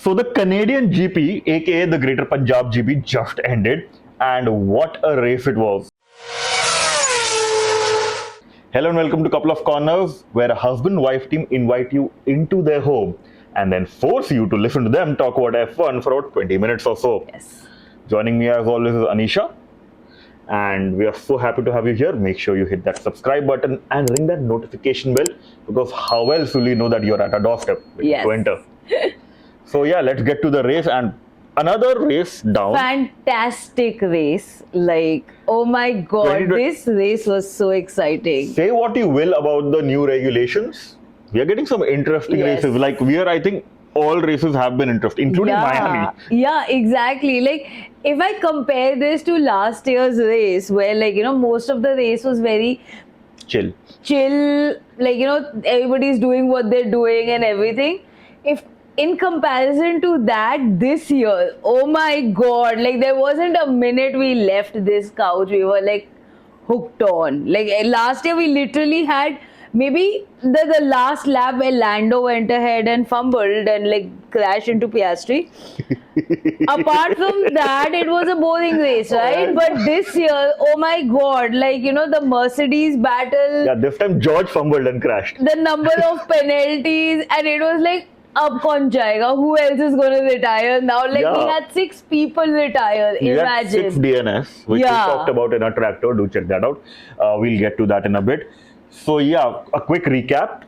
So the Canadian GP, aka the Greater Punjab GP, just ended, and what a race it was. Hello and welcome to Couple of Corners, where a husband-wife team invite you into their home and then force you to listen to them talk about F1 for about 20 minutes or so. Yes. Joining me as always is Anisha, and we are so happy to have you here. Make sure you hit that subscribe button and ring that notification bell, because how else will you know that you're at a doorstep to enter? So yeah, let's get to the race, and another race down. Fantastic race. Like, oh my God, this race was so exciting. Say what you will about the new regulations. We are getting some interesting races. Like, I think all races have been interesting, including Miami. Yeah, exactly. Like, if I compare this to last year's race, where, like, most of the race was very chill. Like, everybody's doing what they're doing and everything. If in comparison to that, this year, oh my God, like there wasn't a minute we left this couch. We were like hooked on. Like last year, we literally had maybe the last lap where Lando went ahead and fumbled and like crashed into Piastri. Apart from that, it was a boring race, right? But this year, oh my God, like, the Mercedes battle. Yeah, this time George fumbled and crashed. The number of penalties, and it was like, ab kaun jayega? Who else is going to retire now? Like, we had 6 people retire. We Imagine. Had 6 DNFs, which we talked about in our tractor. Do check that out. We'll get to that in a bit. So, yeah, a quick recap.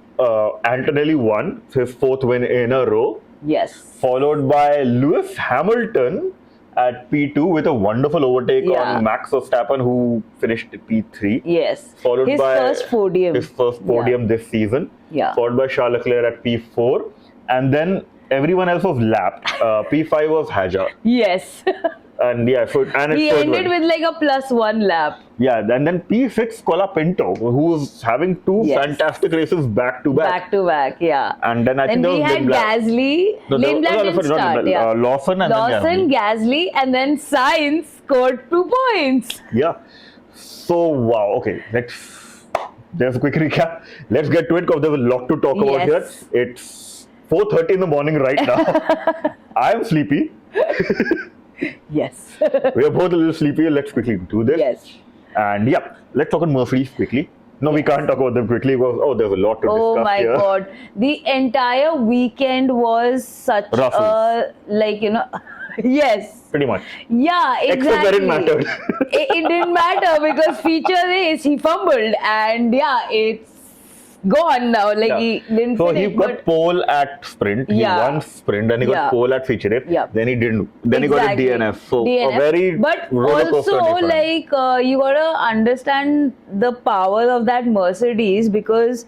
Antonelli won his 4th win in a row. Yes. Followed by Lewis Hamilton at P2 with a wonderful overtake on Max Verstappen, who finished P3. Yes. Followed his by first podium. His first podium this season. Yeah. Followed by Charles Leclerc at P4. And then everyone else was lapped. P5 was Hajar. Yes. And yeah, he ended with like a +1 lap. Yeah, and then P6 Colapinto, who's having 2 fantastic races back to back. Back to back, yeah. And then I think we had Gasly. Lindblad didn't start. Lawson, Gasly, and then Sainz scored 2 points. Yeah. So wow. Okay, there's a quick recap. Let's get to it, because there's a lot to talk about here. It's 4:30 in the morning right now. I am sleepy. Yes. We are both a little sleepy. Let's quickly do this. Yes. And yeah, let's talk about Mercedes quickly. No, we can't talk about them quickly because there's a lot to discuss here. Oh my God. The entire weekend was such a, like, yes. Pretty much. Yeah, exactly. Except where it mattered. It didn't matter, because feature race, he fumbled, and it's gone now. Like he didn't finish. So he got pole at sprint. He won sprint, and he got pole at feature race. Then he didn't. Then he got a DNF. So a very but also like you gotta understand the power of that Mercedes, because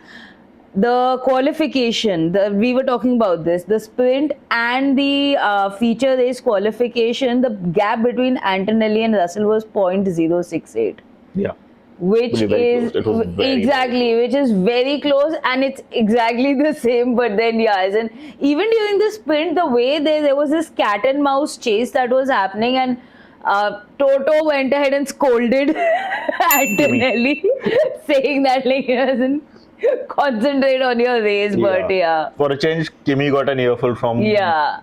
the qualification, we were talking about this, the sprint and the feature race qualification, the gap between Antonelli and Russell was 0.068. Yeah. Which is which is very close, and it's exactly the same. But then and even during the sprint, the way there was this cat and mouse chase that was happening, and Toto went ahead and scolded Antonelli, saying that like he doesn't concentrate on your race. But for a change, Kimi got an earful from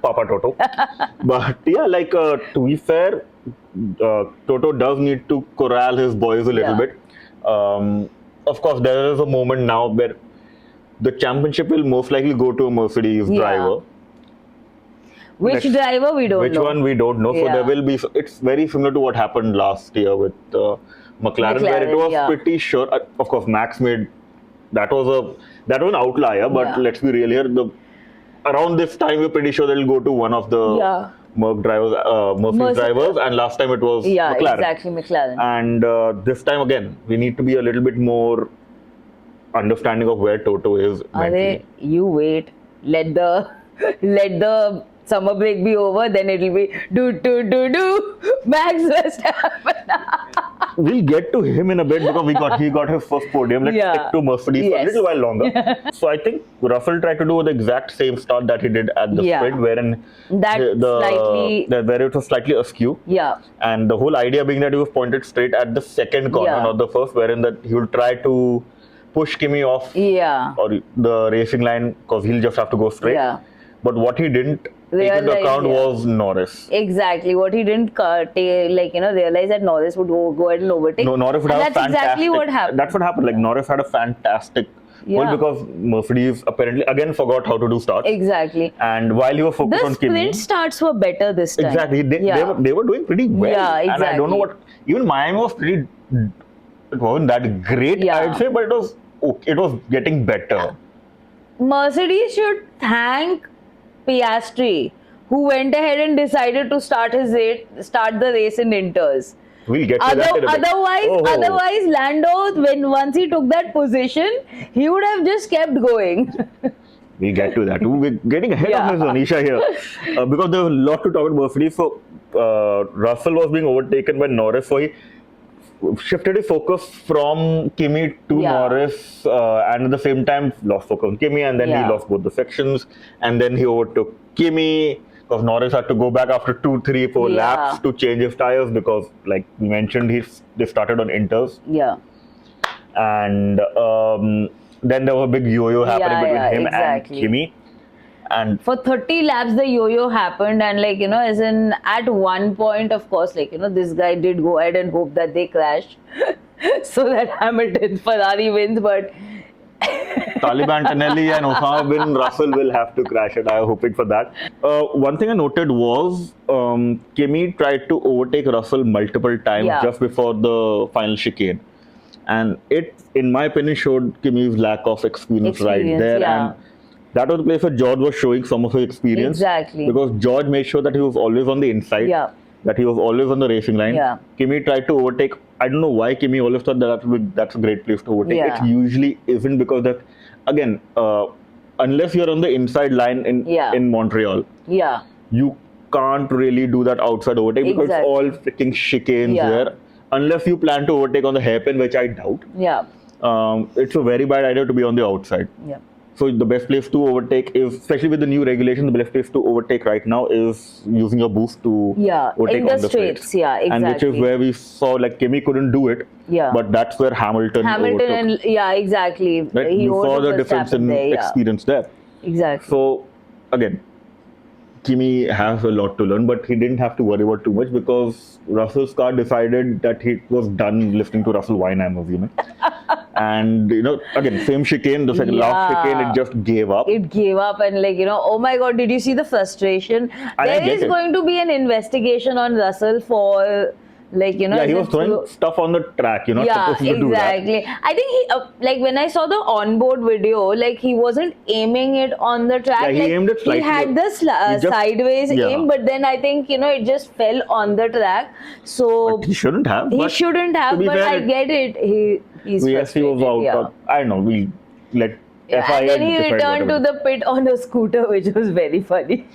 Papa Toto. But like to be fair, Toto does need to corral his boys a little bit. Of course, there is a moment now where the championship will most likely go to a Mercedes driver. Which driver we don't know. Which one we don't know. So there will be. It's very similar to what happened last year with McLaren, where it was pretty sure. Of course, Max made that was an outlier. But let's be real here. Around this time, we're pretty sure they'll go to one of the Merc drivers, Mercedes drivers, and last time it was McLaren. Exactly, McLaren. And this time again, we need to be a little bit more understanding of where Toto is mentally. You wait. Let the summer break be over, then it'll be Max Verstappen. We'll get to him in a bit, because he got his first podium. Let's stick to Mercedes for a little while longer. So I think Russell tried to do the exact same start that he did at the sprint, wherein where it was slightly askew. Yeah. And the whole idea being that he was pointed straight at the second corner, not the first, wherein that he will try to push Kimi off or the racing line, because he'll just have to go straight. But what he didn't taken into account was Norris. Exactly. What he didn't realize that Norris would go ahead and overtake. No, Norris would have that's exactly what happened. That's what happened. Like Norris had a fantastic pole because Mercedes apparently again forgot how to do starts. Exactly. And while he was focused on Kimi, the sprint starts were better this time. Exactly. They were doing pretty well. Yeah, exactly. And I don't know what, even Miami was pretty, it wasn't that great, I'd say, but it was getting better. Mercedes should thank Piastri, who went ahead and decided to start the race in inters. We'll get to that. Otherwise, Lando, once he took that position, he would have just kept going. We'll get to that. We're getting ahead of Ms. Anisha here because there's a lot to talk about Mercedes. So Russell was being overtaken by Norris, so he shifted his focus from Kimi to Norris, and at the same time lost focus on Kimi, and then he lost both the sections, and then he overtook Kimi. Because Norris had to go back after 2, 3, 4 laps to change his tires because, like we mentioned, they started on inters. Yeah. And then there was a big yo-yo happening between him and Kimi. And for 30 laps, the yo-yo happened, and as in at one point, of course, this guy did go ahead and hope that they crash, so that Hamilton's Ferrari wins, but. Talib Antonelli and Osama bin Russell will have to crash it. I was hoping for that. One thing I noted was Kimi tried to overtake Russell multiple times just before the final chicane. And it, in my opinion, showed Kimi's lack of experience right there. And that was the place where George was showing some of his experience. Exactly. Because George made sure that he was always on the inside. That he was always on the racing line. Kimi tried to overtake. I don't know why Kimi always thought that's a great place to overtake. It usually isn't, because that, again, unless you're on the inside line in Montreal, you can't really do that outside overtake because it's all freaking chicanes there. Unless you plan to overtake on the hairpin, which I doubt. It's a very bad idea to be on the outside. So the best place to overtake is, especially with the new regulation, the best place to overtake right now is using a boost to overtake in on the straights. straights. And which is where we saw, like, Kimi couldn't do it. But that's where Hamilton overtook. And exactly. Right? You saw the difference in experience there. Exactly. So again, Kimi has a lot to learn, but he didn't have to worry about too much because Russell's car decided that he was done listening to Russell whine, I'm assuming. And, again, same chicane, the last chicane, it just gave up. It gave up, and oh my God, did you see the frustration? There is going to be an investigation on Russell for... he was throwing stuff on the track, not supposed to do that. I think he, when I saw the onboard video, he wasn't aiming it on the track. He aimed it slightly. He had the sideways aim, but then I think, it just fell on the track. So but he shouldn't have. He shouldn't have, but I get it. He's frustrated. He was out. I don't know. We let FIA and then he returned to the pit on a scooter, which was very funny.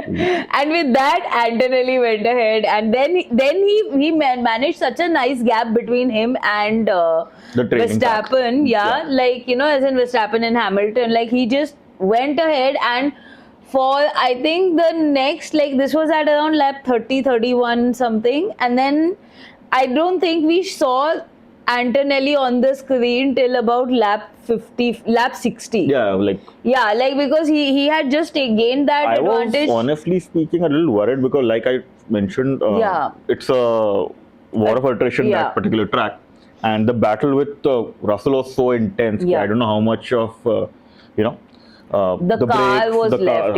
And with that, Antonelli went ahead, and then he managed such a nice gap between him and Verstappen. As in Verstappen and Hamilton, he just went ahead, and for I think the next, this was at around lap 30, 31 something, and then I don't think we saw Antonelli on the screen till about lap 60. Because he had just gained that advantage. I was honestly speaking a little worried because, like I mentioned, it's a war of attrition, that particular track, and the battle with Russell was so intense. I don't know how much of the car was left.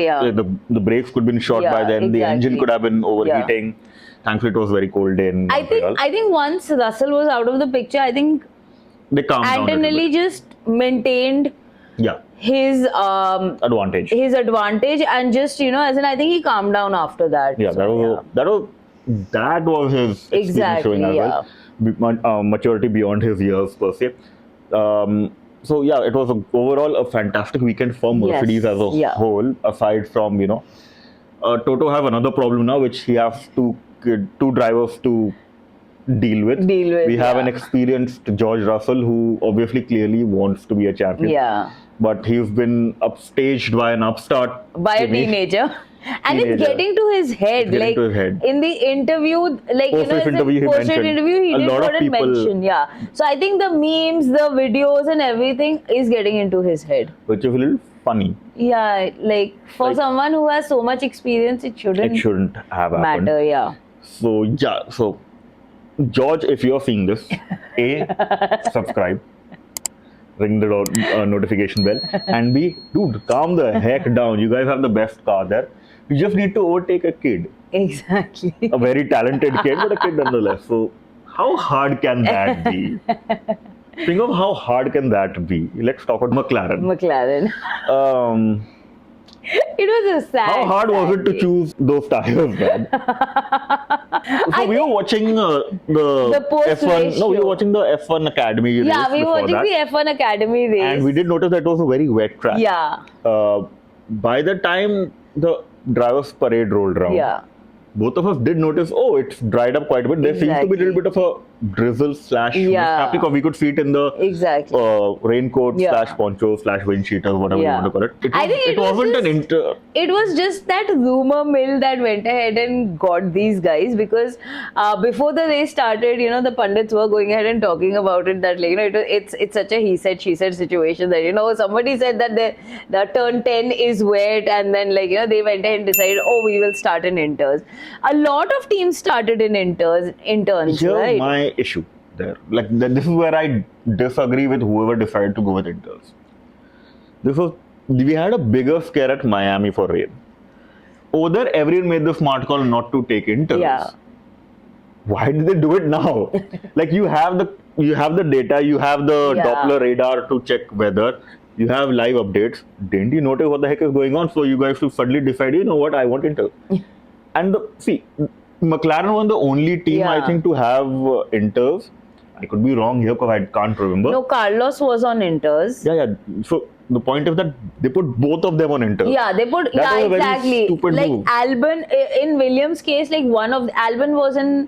The brakes could have been shot by then. The engine could have been overheating. Thankfully, it was very cold day in Montreal. I think once Russell was out of the picture, I think they calmed down. Antonelli just maintained his advantage. And just as in I think he calmed down after that. That was his experience showing as well. Maturity beyond his years per se. So it was overall a fantastic weekend for Mercedes as a whole. Aside from Toto have another problem now, which he has to two drivers to deal with. We have an experienced George Russell who obviously clearly wants to be a champion. But he's been upstaged by an upstart. By a teenager. And it's getting to his head. In the interview, post-race interview, he did not mention. So I think the memes, the videos and everything is getting into his head. Which is a little funny. Yeah, like for Like- someone who has so much experience, it It shouldn't have happened. matter. Yeah. So yeah, so George, if you're seeing this, subscribe, ring the notification bell, and B, dude, calm the heck down. You guys have the best car there. You just need to overtake a kid, Exactly. a very talented kid, but a kid nonetheless. So how hard can that be? Think of how hard can that be. Let's talk about McLaren. McLaren. It was a sad. How hard was it to day. choose those tires, man? So we were watching the post F1. No, we ratio. were watching the F1 Academy race Yeah, we were before watching that, the F1 Academy race. and we did notice that it was a very wet track. Yeah. By the time the drivers' parade rolled around, Yeah. both of us did notice, oh, it's dried up quite a bit. There seems to be a little bit of a drizzle slash mist happening, because we could see it in the Exactly. raincoat Yeah. slash poncho slash wind cheater, whatever you Yeah. want to call it. I think it was wasn't an just- inter. It was just that rumor mill that went ahead and got these guys, because before the race started, the pundits were going ahead and talking about it, that it's such a he said she said situation that somebody said that the turn 10 is wet, and then they went ahead and decided, oh, we will start in inters. A lot of teams started in interns, Here's right? my issue there. This is where I disagree with whoever decided to go with inters. We had a bigger scare at Miami for rain. Over there, everyone made the smart call not to take inters. Yeah. Why did they do it now? You have the data, you have the Yeah. Doppler radar to check weather, you have live updates. Didn't you notice what the heck is going on? So you guys should suddenly decide, you know what, I want inters. And see, McLaren was the only team, I Yeah. think, to have inters. I could be wrong here because I can't remember. No, Carlos was on inters. Yeah. So the point is that they put both of them on inters. Yeah, they put. That was a very Exactly. stupid move. Albon, in Williams' case, Albon was in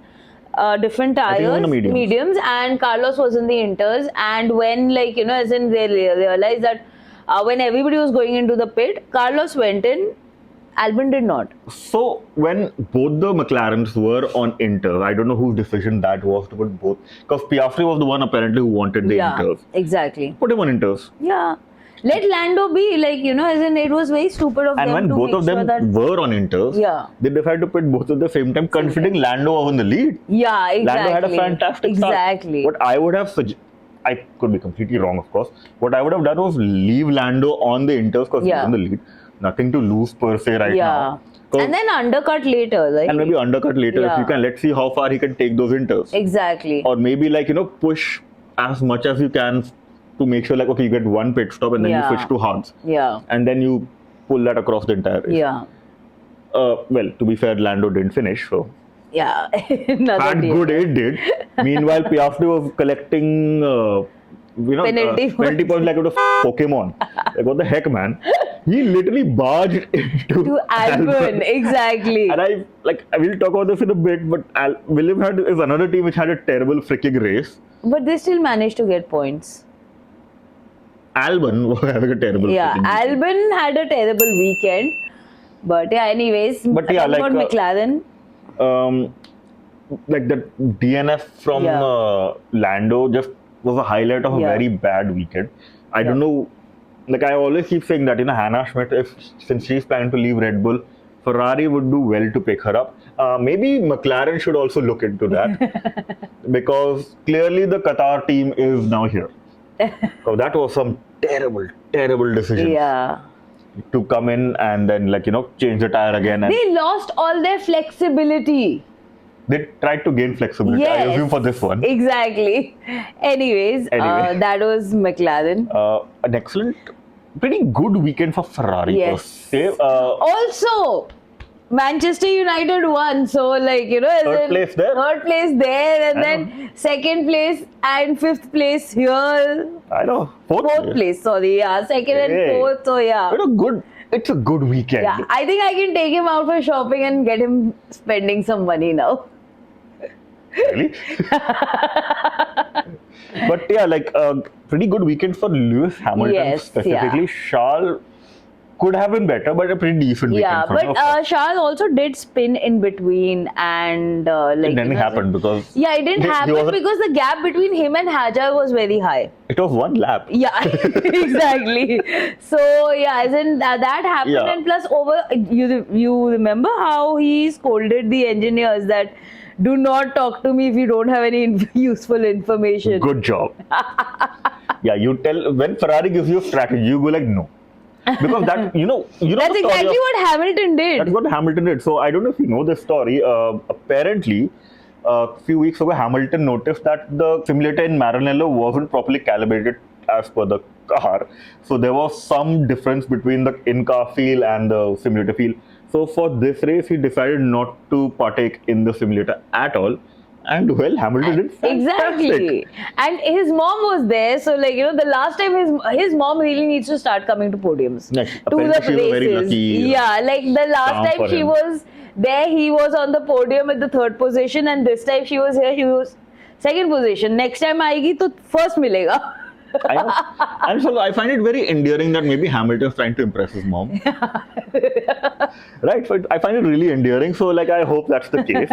different think he was tires, in the mediums. and Carlos was in the inters. And when as in they realized that when everybody was going into the pit, Carlos went in, Albon did not. So when both the McLarens were on inters, I don't know whose decision that was to put both, because Piastri was the one apparently who wanted the inters. Exactly. Put him on inters. Yeah. Let Lando be, as in it was very stupid of And them when to both make of them sure that. were on inters, Yeah. they decided to put both at the same time, considering Lando was in the lead. Yeah, exactly. Lando had a fantastic start. Exactly. What I would have I could be completely wrong, of course. What I would have done was leave Lando on the inters because he's in the lead. Nothing to lose per se right now. So- And then undercut later, right? And maybe undercut later if you can. Let's see how far he can take those inters. Exactly. Or maybe push as much as you can to make sure okay, you get one pit stop and then you switch to hards. Yeah. And then you pull that across the entire race. Yeah. Well, to be fair, Lando didn't finish, so Yeah. Another had day. good it did. Meanwhile, Piastri was collecting Penalty penalty points like it was Pokemon. What the heck, man? He literally barged into To Albon, exactly. And I will talk about this in a bit, but Williams is another team which had a terrible freaking race. But they still managed to get points. Albon was having a terrible Yeah, freaking weekend. Albon had a terrible weekend. But anyways, But yeah, talking about McLaren. The DNF from Lando just was a highlight of a very bad weekend. I don't know. I always keep saying that Hannah Schmidt, since she's planning to leave Red Bull, Ferrari would do well to pick her up. Maybe McLaren should also look into that because clearly the Qatar team is now here. So that was some terrible decision to come in and then change the tire again. And They lost all their flexibility. they tried to gain flexibility, I assume, for this one. Exactly. Anyways, that was McLaren. An excellent, pretty good weekend for Ferrari. Yes. Per se. Also, Manchester United won, so Third place there? Third place there, and then second place and fifth place here. I know. Fourth place, sorry, second and fourth, so It's a good weekend. Yeah, I think I can take him out for shopping and get him spending some money now. Really? But yeah, a pretty good weekend for Lewis Hamilton Yes, specifically. Charles could have been better, but a pretty decent Yeah, weekend. but Charles also did spin in between, and it didn't happen because yeah, it didn't happen because the gap between him and Hajar was very high. It was one lap. Yeah, exactly. So yeah, as in that happened, and plus you remember how he scolded the engineers that do not talk to me if you don't have any useful information. Good job. Yeah, you tell when Ferrari gives you a strategy, you go like no. Because that that's exactly what Hamilton did. That's what Hamilton did. So I don't know if you know this story. Apparently, a few weeks ago, Hamilton noticed that the simulator in Maranello wasn't properly calibrated as per the car. So there was some difference between the in-car feel and the simulator feel. So for this race, he decided not to partake in the simulator at all. And well, Hamilton did fantastic. Exactly. And his mom was there. So like, the last time his mom really needs to start coming to podiums. Yes, to the races. Very lucky, yeah, like the last time she was there, he was on the podium at the 3rd position, and this time she was here, he was 2nd position. Next time aayegi to first milega. I know. And so I find it very endearing that maybe Hamilton's trying to impress his mom. Right? So I find it really endearing. So like I hope that's the case.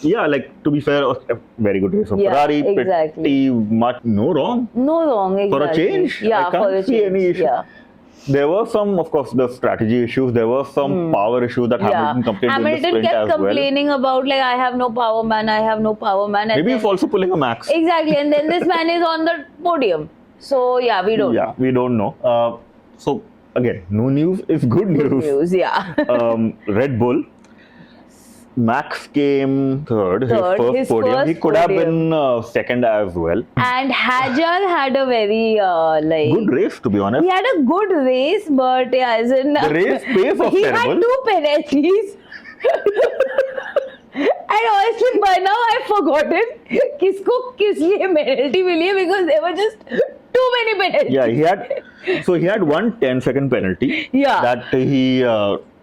Yeah, like to be fair, a very good race of Ferrari. Exactly. Pretty much no wrong. No wrong, exactly. For a change. Yeah, I can't see any issue. Yeah. There were some, of course, the strategy issues. There were some power issues that Hamilton complained in the sprint Hamilton kept as complaining about like, I have no power, man. I have no power, man. And maybe he's also pulling a Max. Exactly. And then this man is on the podium. So yeah, we don't know. We don't know. So again, no news is good news. Good news, yeah. Red Bull. Max came third, his first podium. He could have been second as well. And Hajar had a very good race, to be honest. He had a good race, but yeah, as in the race pace was he terrible. had 2 penalties. And honestly, by now I've forgotten kisko kis liye penalty mili hai, because there were just too many penalties. Yeah, he had one 10-second penalty. Yeah. That he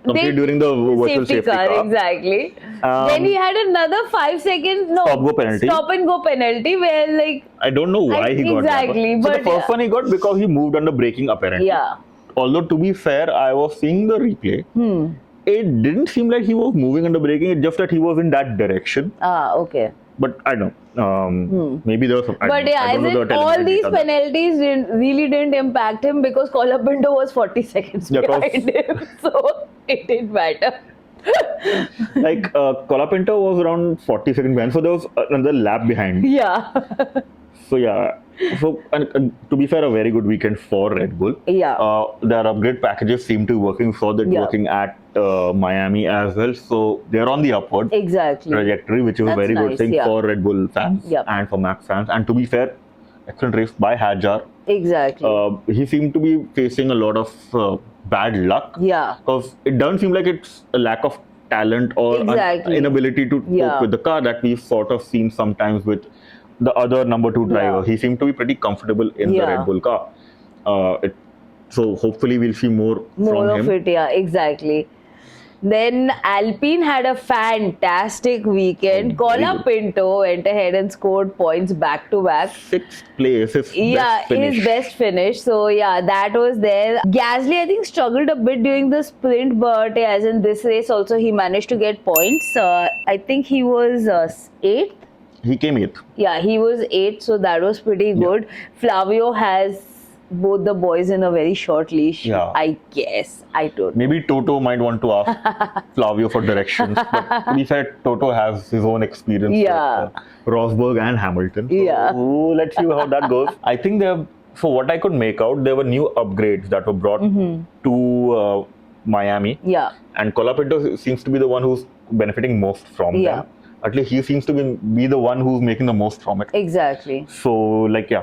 completed during the virtual safety car. Exactly. Then he had another 5-second stop and go penalty where like I don't know why he got that. Exactly. So the first one he got because he moved under braking apparently. Yeah. Although to be fair, I was seeing the replay. It didn't seem like he was moving under braking. It's just that he was in that direction. Okay. But I don't know. Maybe there was some. But yeah, all these penalties really didn't impact him because Colapinto was 40 seconds behind him. So it didn't matter. Like Colapinto was around 40 seconds behind. So there was another lap behind. Yeah. So yeah. So and to be fair, a very good weekend for Red Bull. Yeah. Their upgrade packages seem to be working. So they're working at Miami as well. So they're on the upward trajectory, which is a very good thing for Red Bull fans and for Max fans. And to be fair, excellent race by Hajar. Exactly. He seemed to be facing a lot of bad luck. Yeah. Because it doesn't seem like it's a lack of talent or inability to cope with the car that we've sort of seen sometimes with the other number 2 driver. He seemed to be pretty comfortable in the Red Bull car. So hopefully we'll see more from of him. It, yeah, exactly. Then Alpine had a fantastic weekend. Colapinto went ahead and scored points back to back. 6th place, his best finish. So yeah, that was there. Gasly, I think, struggled a bit during the sprint, but as in this race also he managed to get points. I think he was 8th. He came 8th. Yeah, he was 8th, so that was pretty good. Flavio has both the boys in a very short leash, I guess. I don't know. Maybe Toto might want to ask Flavio for directions. But to be fair, Toto has his own experience with Rosberg and Hamilton. So let's see how that goes. I think for what I could make out, there were new upgrades that were brought to Miami. Yeah. And Colapinto seems to be the one who's benefiting most from them. At least he seems to be the one who's making the most from it. Exactly. So, like,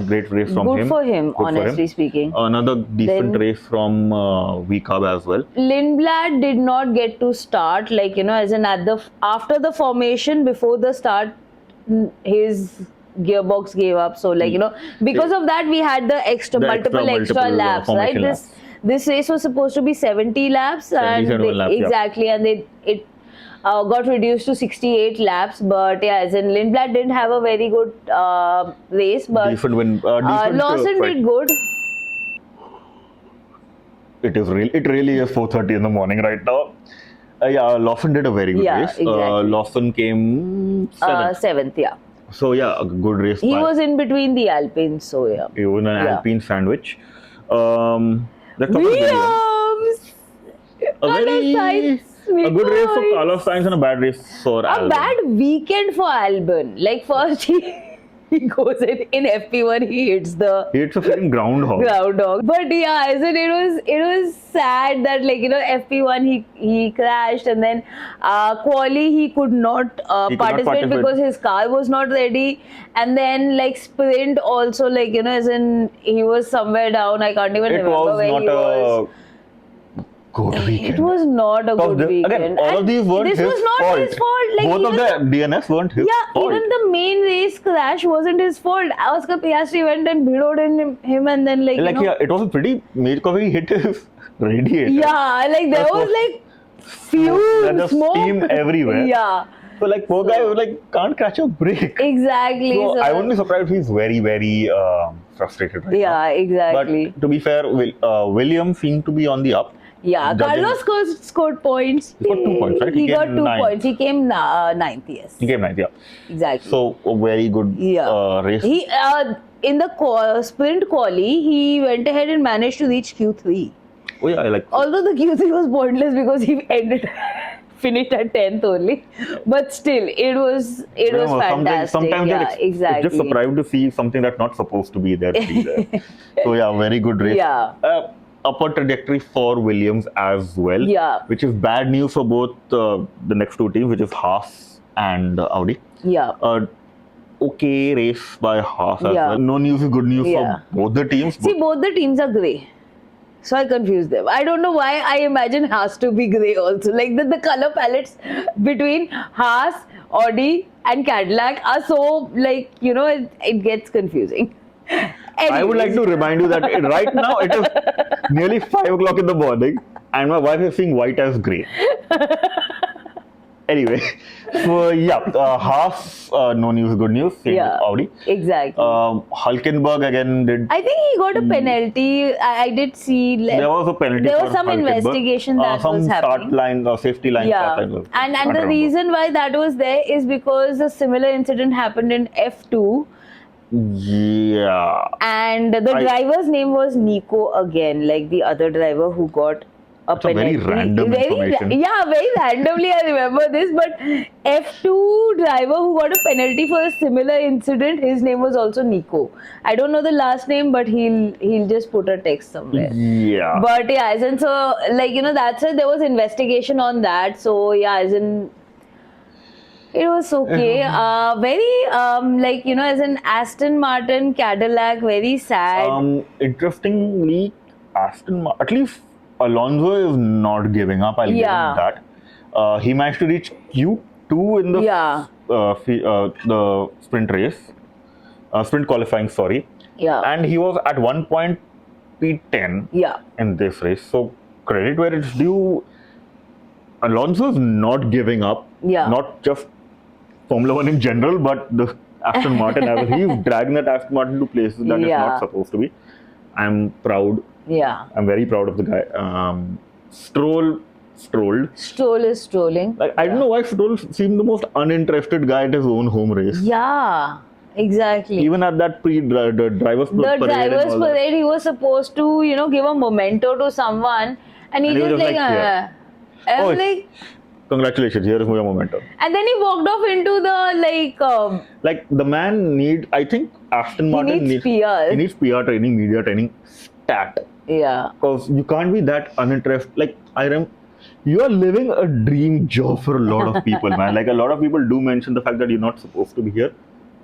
great race from him. Good for him, honestly speaking. Another decent race from VCAB as well. Lindblad did not get to start, like, as in after the formation, before the start, his gearbox gave up. So, like, because of that, we had the multiple extra laps, right? This race was supposed to be 70 laps. And it got reduced to 68 laps, but as in Lindblad didn't have a very good race, but decent win. Lawson did good. It really is 4:30 in the morning right now. Yeah, Lawson did a very good race. Exactly. Lawson came seventh. Seventh, yeah. So yeah, a good race. He was in between the Alpines, so yeah. He was an Alpine sandwich. Let's talk about Williams! a good race for Carlos Sainz and a bad race for Albon. A bad weekend for Albon. Like first he goes in FP1, he hits a freaking groundhog. But yeah, it was sad that FP1 he crashed, and then quali he could not participate because his car was not ready, and then sprint also as in he was somewhere down. I can't even remember where he was. Good weekend. It was not a good weekend. Again, all of these weren't his fault. This was not his fault. Both of the DNFs weren't his fault. Even the main race crash wasn't his fault. Oscar Piastri went and bidowed in him, and then it was a pretty major because he hit his radiator. Yeah, there was fumes, smoke, steam everywhere. Yeah. So poor guy can't catch a break. Exactly. So I'm only surprised he's very, very frustrated right now. Yeah, exactly. But to be fair, William seemed to be on the up. Yeah, Carlos scored points. He got 2 points, right? He got 2 points. He came ninth, yes. He came ninth, yeah. Exactly. So, a very good race. He in the sprint quali, he went ahead and managed to reach Q3. Oh yeah, although the Q3 was pointless because he finished at 10th only, but still, it was fantastic. Sometimes exactly. It's just surprised to see something that's not supposed to be there. So yeah, very good race. Yeah. Upper trajectory for Williams as well. Yeah. Which is bad news for both the next two teams, which is Haas and Audi. Yeah. Okay race by Haas as well. No news is good news for both the teams. See, both the teams are grey. So I confuse them. I don't know why I imagine Haas to be grey also. The color palettes between Haas, Audi and Cadillac are so it gets confusing. Anyways. I would like to remind you that right now it is nearly 5 o'clock in the morning and my wife is seeing white as grey. Anyway, so Haas, no news, good news. Same with Audi. Exactly. Hulkenberg again did. I think he got a penalty. I did see. There was a penalty. There was some investigation that was happening. Start line or safety line. Yeah. And the reason why that was there is because a similar incident happened in F2. Yeah. And the driver's name was Nico again, the other driver who got a penalty. Very random information. Very randomly I remember this, but F2 driver who got a penalty for a similar incident, his name was also Nico. I don't know the last name, but he'll just put a text somewhere. Yeah. But so that's it. There was investigation on that. So it was okay. Very as an Aston Martin, Cadillac, very sad. Interestingly, at least Alonso is not giving up. I'll give him that. He managed to reach Q2 in the sprint race, sprint qualifying. Sorry. Yeah. And he was at one point P10. Yeah. In this race. So credit where it's due. Alonso is not giving up. Yeah. Not just Formula One in general, but the Aston Martin. He's dragging that Aston Martin to places that it's not supposed to be. I'm proud. Yeah. I'm very proud of the guy. Stroll. Stroll is strolling. I don't know why Stroll seemed the most uninterested guy at his own home race. Yeah, exactly. Even at that driver's parade. He was supposed to, give a memento to someone, and he just congratulations, here is your memento. And then he walked off into the the man I think Aston Martin needs PR. He needs PR training, media training, stat. Yeah. Because you can't be that uninterested. You are living a dream job for a lot of people, man. A lot of people do mention the fact that you're not supposed to be here.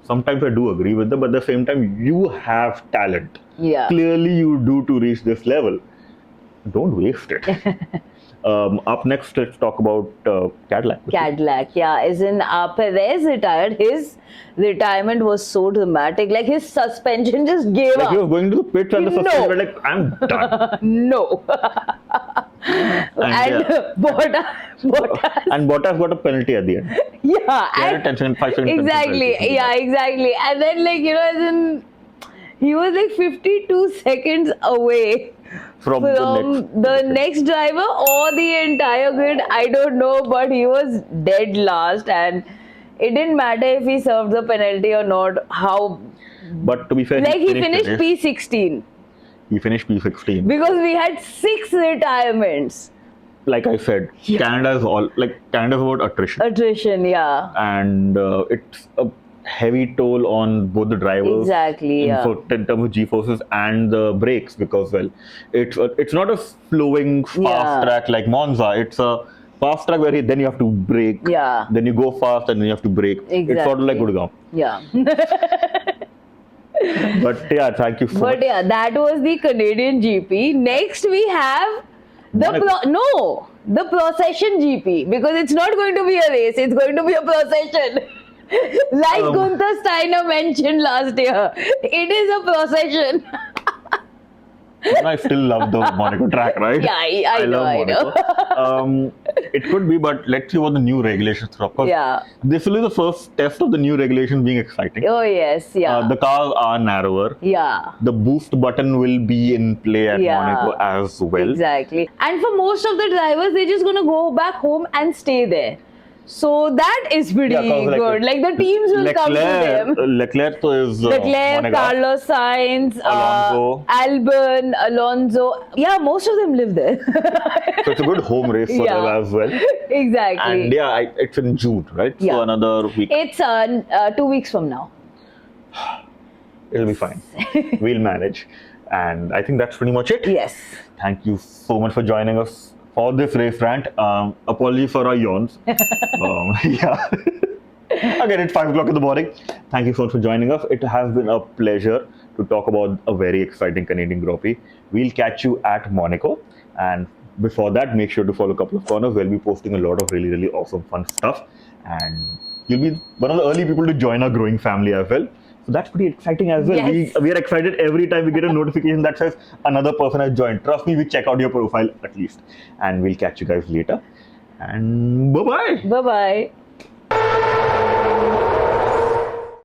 Sometimes I do agree with them, but at the same time, you have talent. Yeah. Clearly, you do to reach this level. Don't waste it. Up next, let's talk about Cadillac. Cadillac, yeah. As in Perez retired, his retirement was so dramatic. His suspension just gave up. He was going to the pits and the suspension was I'm done. No. and Bottas. And Bottas got a penalty at the end. Yeah. 5 seconds. Exactly. Yeah, exactly. And then, as in, he was 52 seconds away from the next driver or the entire grid, I don't know, but he was dead last, and it didn't matter if he served the penalty or not. But to be fair, like he finished P16. He finished P16 because we had 6 retirements. Like I said, Canada's about attrition. Attrition, yeah. And it's a heavy toll on both the drivers. Exactly, in terms of G-forces and the brakes, because it's not a flowing fast track like Monza. It's a fast track where then you have to brake. Yeah. Then you go fast and then you have to brake. Exactly. It's sort of like Gurgaon. Yeah. But yeah, thank you so much. But yeah, that was the Canadian GP. Next we have the procession GP, because it's not going to be a race, it's going to be a procession. Like Gunther Steiner mentioned last year, it is a procession. I still love the Monaco track, right? Yeah, I love Monaco. It could be, but let's see what the new regulations are. Of course, this will be the first test of the new regulations being exciting. Oh yes, yeah. The cars are narrower. Yeah. The boost button will be in play at Monaco as well. Exactly. And for most of the drivers, they're just going to go back home and stay there. So that is pretty good. Like the teams will come to them. Leclerc is Leclerc, Carlos Sainz, Albon, Alonso. Yeah, most of them live there. So it's a good home race for them as well. Exactly. And it's in June, right? Yeah. So another week. It's 2 weeks from now. It'll be fine. We'll manage. And I think that's pretty much it. Yes. Thank you so much for joining us for this race rant. Apologies for our yawns. Yeah. Again, it's 5 o'clock in the morning. Thank you so much for joining us. It has been a pleasure to talk about a very exciting Canadian Grand Prix. We'll catch you at Monaco. And before that, make sure to follow a couple of corners. We'll be posting a lot of really, really awesome, fun stuff. And you'll be one of the early people to join our growing family as well. So that's pretty exciting as well. Yes. We are excited every time we get a notification that says another person has joined. Trust me, we check out your profile at least. And we'll catch you guys later. And bye-bye. Bye-bye.